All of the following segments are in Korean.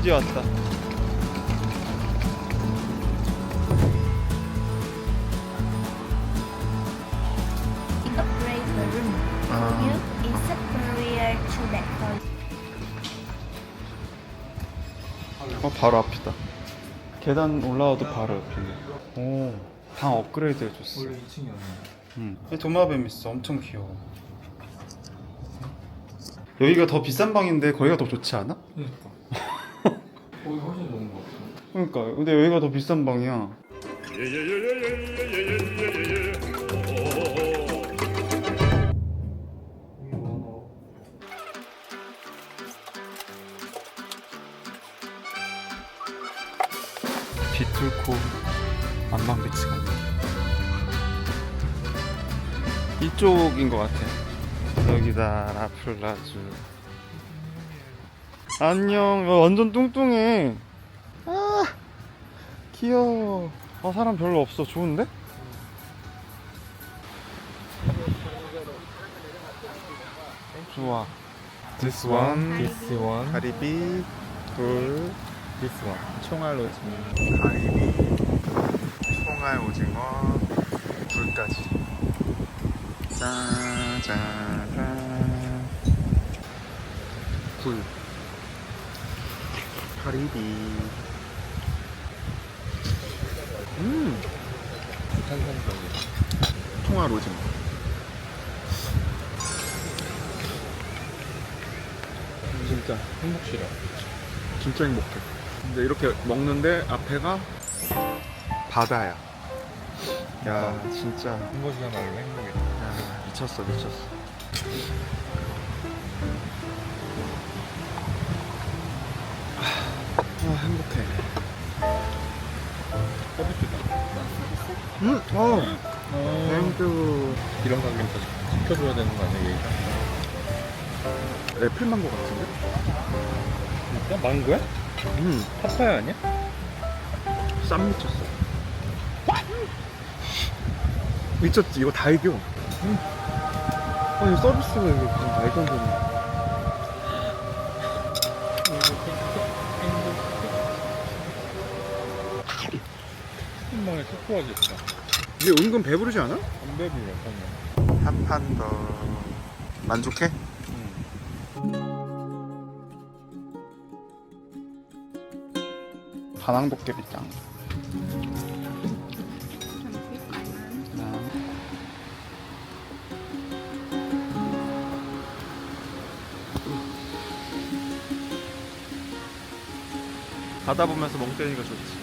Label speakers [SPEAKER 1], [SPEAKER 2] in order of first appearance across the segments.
[SPEAKER 1] 드디어 왔다.
[SPEAKER 2] Upgrade the room. You is superior to that hall.
[SPEAKER 1] 바로 앞이다. 계단 올라와도 바로 옆이네. 오, 방 업그레이드 해줬어.
[SPEAKER 3] 원래 2층이었는데.
[SPEAKER 1] 도마뱀 있어. 엄청 귀여워. 여기가 더 비싼 방인데 거기가 더 좋지 않아?
[SPEAKER 3] 그러니까. 거기 훨씬 좋은 거 같아.
[SPEAKER 1] 그러니까 근데 여기가 더 비싼 방이야. 빛 뚫고 안방 배치가 이쪽인 것 같아. 여기다 라플라주. 안녕. 야, 완전 뚱뚱해. 아 귀여워. 아 사람 별로 없어. 좋은데? 좋아. This one,
[SPEAKER 3] This one,
[SPEAKER 1] 가리비, 둘,
[SPEAKER 3] this one.
[SPEAKER 1] 총알 오징어, 가리비, 총알 오징어, 굴까지. 짜자잔. 굴, 가리비.
[SPEAKER 3] 탄산적인.
[SPEAKER 1] 총알 오징어.
[SPEAKER 3] 진짜 행복시라.
[SPEAKER 1] 진짜 행복해. 근데 이렇게 먹는데 앞에가 바다야. 야 진짜
[SPEAKER 3] 행복이야말로 행복이다.
[SPEAKER 1] 야, 미쳤어 미쳤어. 행복해.
[SPEAKER 3] 서비스다.
[SPEAKER 1] 땡큐.
[SPEAKER 3] 이런 가게는 다 시켜줘야 되는 거 아니야, 얘가?
[SPEAKER 1] 애플망고 같은데?
[SPEAKER 3] 진짜? 망고야? 파파야 아니야?
[SPEAKER 1] 쌈 미쳤어. 미쳤지. 이거 다 이겨. 아니 서비스가 이게 무슨 말도 안 되는.
[SPEAKER 3] 한방에 초코하겠다.
[SPEAKER 1] 이게 은근 배부르지 않아?
[SPEAKER 3] 안 배불러, 그냥.
[SPEAKER 1] 한 판 더. 만족해? 반항도깨비짱. 바다 보면서 멍 때리니까 좋지.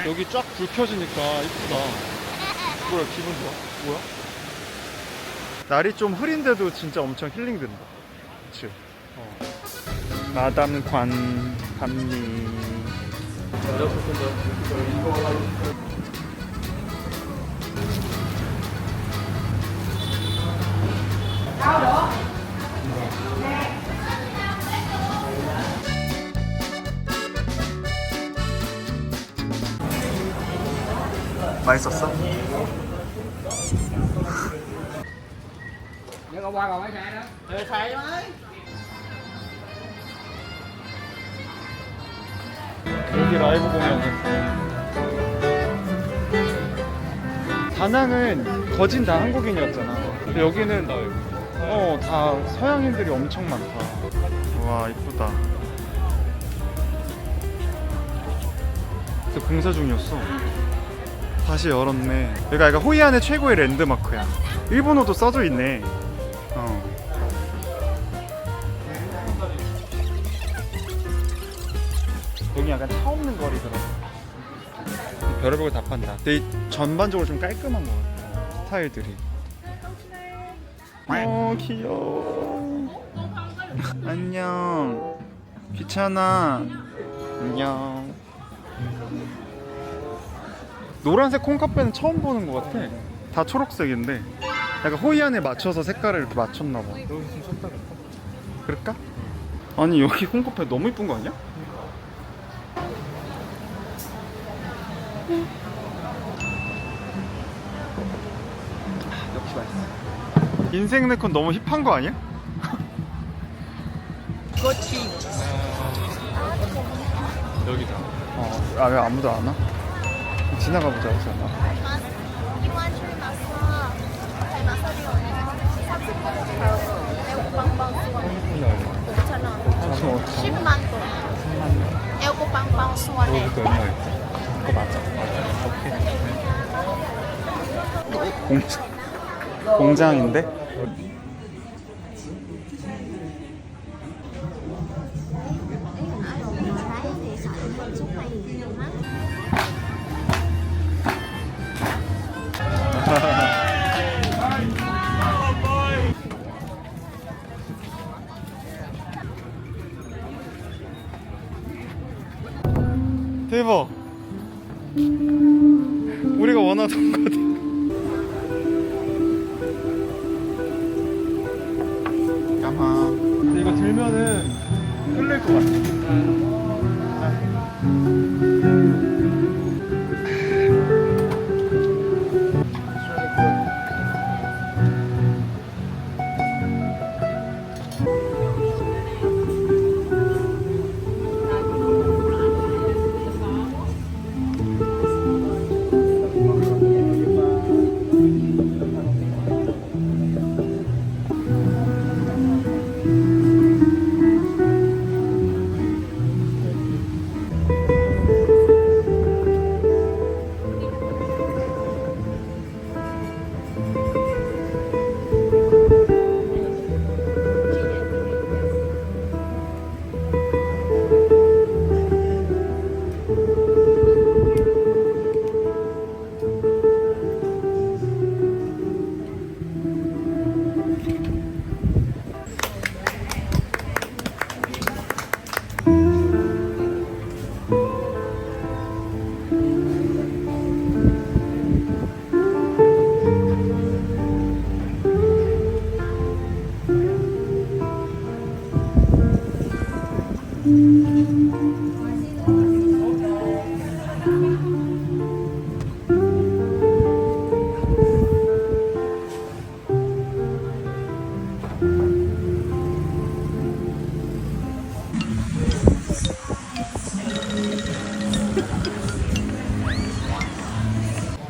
[SPEAKER 1] 여기 쫙 불 켜지니까 이쁘다. 뭐야 기분 좋아? 뭐야? 날이 좀 흐린데도 진짜 엄청 힐링된다. 그치? 마담 관 밤리. 맛있었어?
[SPEAKER 4] Nhớ qua còn mấy xe đó. Xe cho mấy.
[SPEAKER 1] 여기 라이브 공연은 다낭은 거진 다 한국인이었잖아. 근데 여기는 다 서양인들이 엄청 많다. 와 이쁘다. 그래서 공사 중이었어. 다시 열었네. 여기가 약간 호이안의 최고의 랜드마크야. 일본어도 써져 있네. 여기 약간 차 없는 거리더라. 별의별 거 다 판다. 근데 전반적으로 좀 깔끔한 거 같아. 스타일들이. 귀여워. 안녕. 귀찮아. 안녕. 노란색 콩카페는 처음 보는 것 같아. 다 초록색인데 약간 호이안에 맞춰서 색깔을 이렇게 맞췄나 봐.
[SPEAKER 3] 여기 좀 섰다 갈까?
[SPEAKER 1] 그럴까? 아니 여기 콩카페 너무 이쁜 거 아니야? 역시 맛있어. 인생 네콘 너무 힙한 거 아니야?
[SPEAKER 4] Gucci.
[SPEAKER 3] 여기다.
[SPEAKER 1] 아, 왜 아무도 안 와? 지나가 보자, 하지 않아?
[SPEAKER 3] 얼마?
[SPEAKER 2] 10만 동. 에어고 빵빵 수원에.
[SPEAKER 3] 여기가 얼마였지?
[SPEAKER 1] 그거 맞아. 공장인데? 대박. 우리가 원하던 거다. 까마. 근데 이거 들면은 끌릴 것 같아.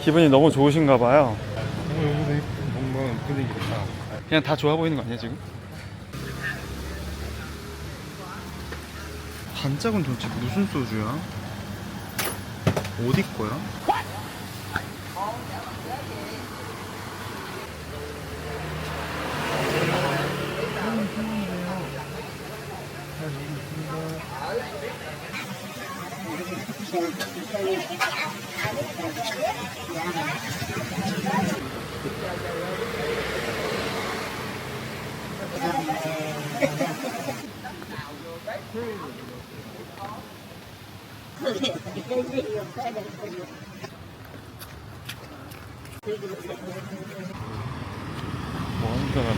[SPEAKER 1] 기분이 너무 좋으신가 봐요.
[SPEAKER 3] 여기도 뭔가 분위기 좋다.
[SPEAKER 1] 그냥 다 좋아 보이는 거 아니야 지금? 반짝은 도대체 무슨 소주야? 어디 거야? 뭐 하는 사람?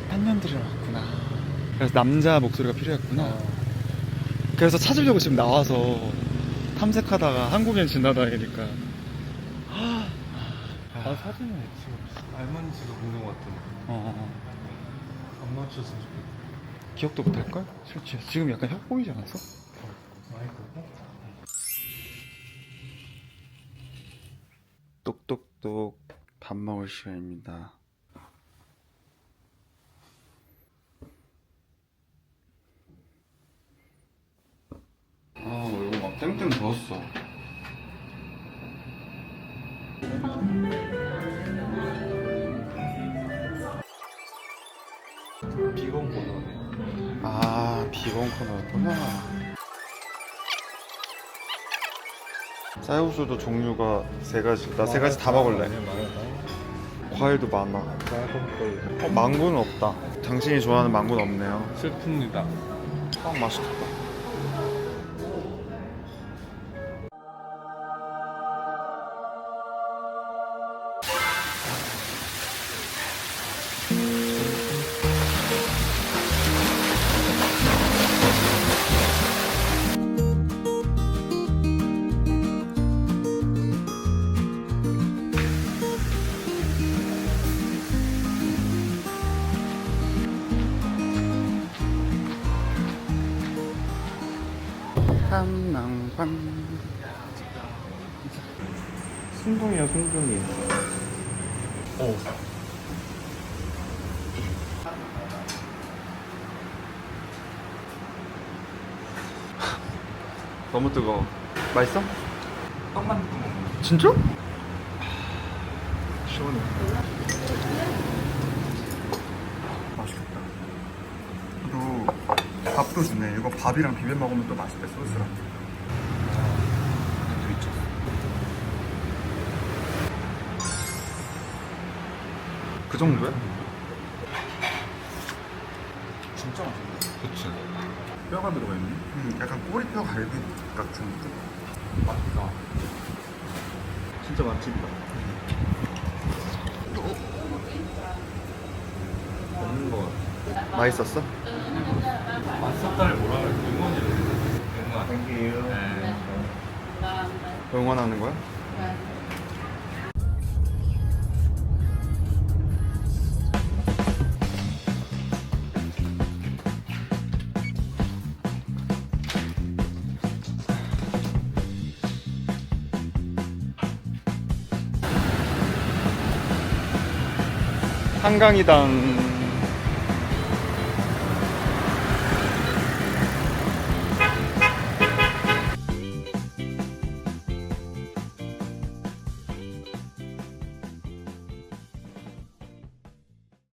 [SPEAKER 1] 한년들이 나왔구나. 그래서 남자 목소리가 필요했구나. 그래서 찾으려고 지금 나와서 탐색하다가 한국인 지나다니니까.
[SPEAKER 3] 아, 사진은 지금 알만지가 있는 것 같은데. 안 맞췄으면 좋겠다.
[SPEAKER 1] 기억도 못할걸? 실제 지금 약간 혁 보이지 않았어?
[SPEAKER 3] 많이 보고?
[SPEAKER 1] 똑똑똑 밥 먹을 시간입니다. 아 얼굴 막 땡땡 부었어.
[SPEAKER 3] 비건 코너네.
[SPEAKER 1] 아 비건 코너였구나. 쌀국수도 종류가 세 가지. 나 세 가지 다 먹을래. 과일도 많아. 망고는 없다. 당신이 좋아하는 망고는 없네요.
[SPEAKER 3] 슬픕니다.
[SPEAKER 1] 맛있겠다. 한낭방. 순둥이야, 순둥이. 오. 너무 뜨거워. 맛있어?
[SPEAKER 3] 떡만 넣고 먹는
[SPEAKER 1] 진짜? 시원해. 맛있겠다. 또 밥도 주네. 이거 밥이랑 비벼 먹으면 또 맛있대, 소스랑. 또 있죠. 그 정도야? 진짜 맛있네.
[SPEAKER 3] 그치.
[SPEAKER 1] 뼈가 들어가 있네. 약간 꼬리뼈 갈비 같은 느낌.
[SPEAKER 3] 맛있다.
[SPEAKER 1] 진짜 맛집이다.
[SPEAKER 3] 먹는 거 같아.
[SPEAKER 1] 맛있었어?
[SPEAKER 3] 맛있었다를 뭐라 그래? 응원이래. 응원.
[SPEAKER 1] 땡큐.
[SPEAKER 3] 네.
[SPEAKER 1] 응원하는 거야? 한강이당